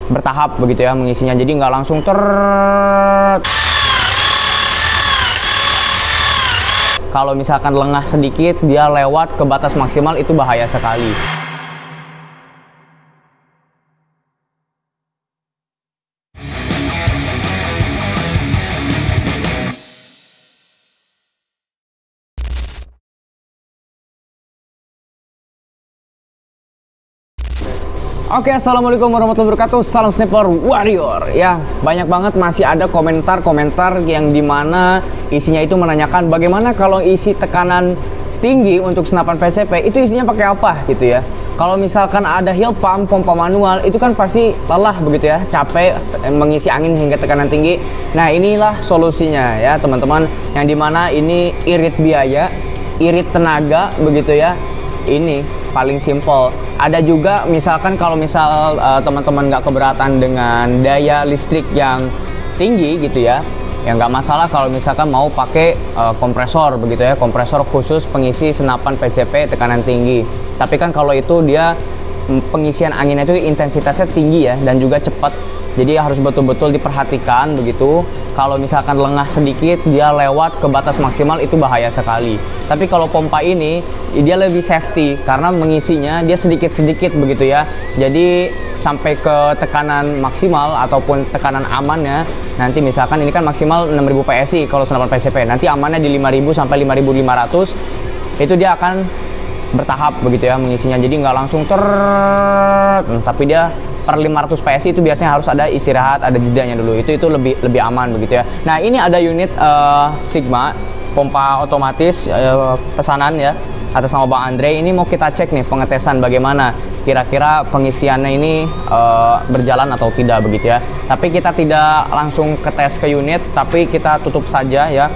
bertahap begitu ya mengisinya, jadi nggak langsung kalau misalkan lengah sedikit dia lewat ke batas maksimal, itu bahaya sekali. Oke, assalamualaikum warahmatullahi wabarakatuh. Salam sniper warrior. Ya, banyak banget masih ada komentar-komentar yang dimana isinya itu menanyakan bagaimana kalau isi tekanan tinggi untuk senapan PCP itu isinya pakai apa gitu ya. Kalau misalkan ada heel pump, pompa manual, itu kan pasti lelah begitu ya, capek mengisi angin hingga tekanan tinggi. Nah, inilah solusinya ya teman-teman, yang dimana ini irit biaya, irit tenaga begitu ya. Ini paling simple. Ada juga misalkan kalau misal teman-teman nggak keberatan dengan daya listrik yang tinggi gitu ya, ya nggak masalah kalau misalkan mau pakai kompresor begitu ya, kompresor khusus pengisi senapan PCP tekanan tinggi. Tapi kan kalau itu dia pengisian anginnya itu intensitasnya tinggi ya, dan juga cepat. Jadi harus betul-betul diperhatikan begitu. Kalau misalkan lengah sedikit dia lewat ke batas maksimal, itu bahaya sekali. Tapi kalau pompa ini dia lebih safety karena mengisinya dia sedikit-sedikit begitu ya. Jadi sampai ke tekanan maksimal ataupun tekanan amannya, nanti misalkan ini kan maksimal 6000 PSI kalau senapan PCP. Nanti amannya di 5000 sampai 5500. Itu dia akan bertahap begitu ya mengisinya. Jadi nggak langsung tapi dia per 500 PSI itu biasanya harus ada istirahat, ada jedanya dulu. Itu lebih aman begitu ya. Nah, ini ada unit Sigma pompa otomatis pesanan ya atas nama Bang Andre. Ini mau kita cek nih pengetesan bagaimana kira-kira pengisiannya ini berjalan atau tidak begitu ya. Tapi kita tidak langsung ke tes ke unit, tapi kita tutup saja ya.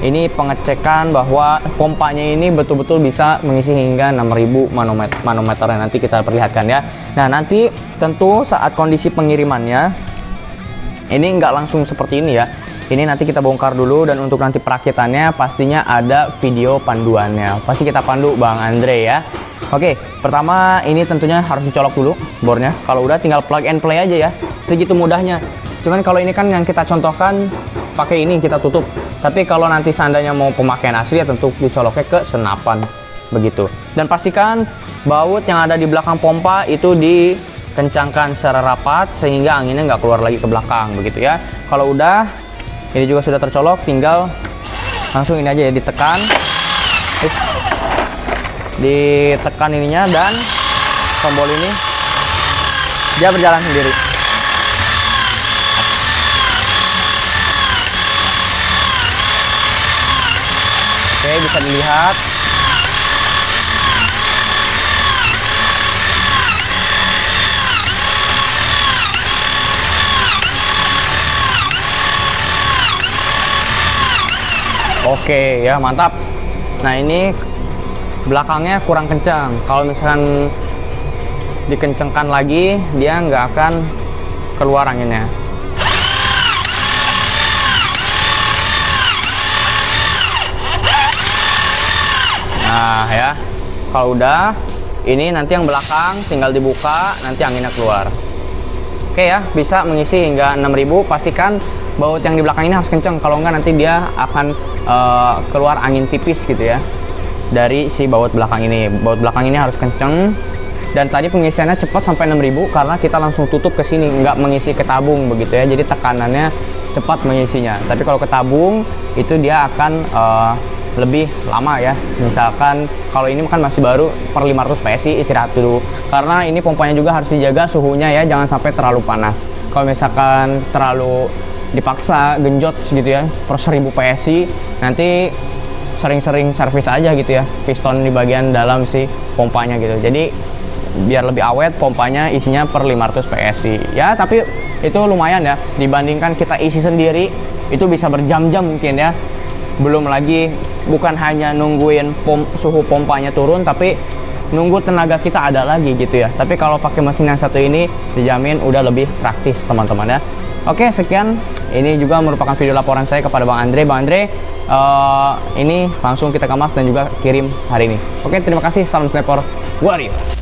Ini pengecekan bahwa pompanya ini betul-betul bisa mengisi hingga 6000 manometernya, nanti kita perlihatkan ya. Nah, nanti tentu saat kondisi pengirimannya ini nggak langsung seperti ini ya. Ini nanti kita bongkar dulu, dan untuk nanti perakitannya pastinya ada video panduannya. Pasti kita pandu Bang Andre ya. Oke, pertama ini tentunya harus dicolok dulu bornya. Kalau udah tinggal plug and play aja ya. Segitu mudahnya. Cuman kalau ini kan yang kita contohkan pakai ini kita tutup. Tapi kalau nanti seandainya mau pemakaian asli ya tentu dicoloknya ke senapan begitu. Dan pastikan baut yang ada di belakang pompa itu dikencangkan secara rapat sehingga anginnya nggak keluar lagi ke belakang begitu ya. Kalau udah ini juga sudah tercolok, tinggal langsung ini aja ya, ditekan. Ditekan ininya dan tombol ini dia berjalan sendiri. Oke, bisa dilihat. Oke ya, mantap. Nah, ini belakangnya kurang kencang. Kalau misalkan dikencengkan lagi, dia nggak akan keluar anginnya. Nah ya, kalau udah ini nanti yang belakang tinggal dibuka, nanti anginnya keluar. Oke ya, bisa mengisi hingga 6000. Pastikan baut yang di belakang ini harus kenceng, kalau enggak nanti dia akan keluar angin tipis gitu ya dari si baut belakang ini. Baut belakang ini harus kenceng, dan tadi pengisiannya cepat sampai 6000 karena kita langsung tutup ke sini, nggak mengisi ke tabung begitu ya. Jadi tekanannya cepat mengisinya. Tapi kalau ke tabung itu dia akan lebih lama ya. Misalkan kalau ini kan masih baru per 500 PSI, istirahat dulu karena ini pompanya juga harus dijaga suhunya ya, jangan sampai terlalu panas. Kalau misalkan terlalu dipaksa genjot gitu ya per 1000 PSI, nanti sering-sering servis aja gitu ya piston di bagian dalam si pompanya gitu. Jadi biar lebih awet pompanya isinya per 500 PSI ya. Tapi itu lumayan ya, dibandingkan kita isi sendiri itu bisa berjam-jam mungkin ya. Belum lagi bukan hanya nungguin suhu pompanya turun, tapi nunggu tenaga kita ada lagi gitu ya. Tapi kalau pakai mesin yang satu ini dijamin udah lebih praktis teman-teman ya. Oke, sekian. Ini juga merupakan video laporan saya kepada Bang Andre. Bang Andre, ini langsung kita kemas dan juga kirim hari ini. Oke, terima kasih. Salam sniper warrior.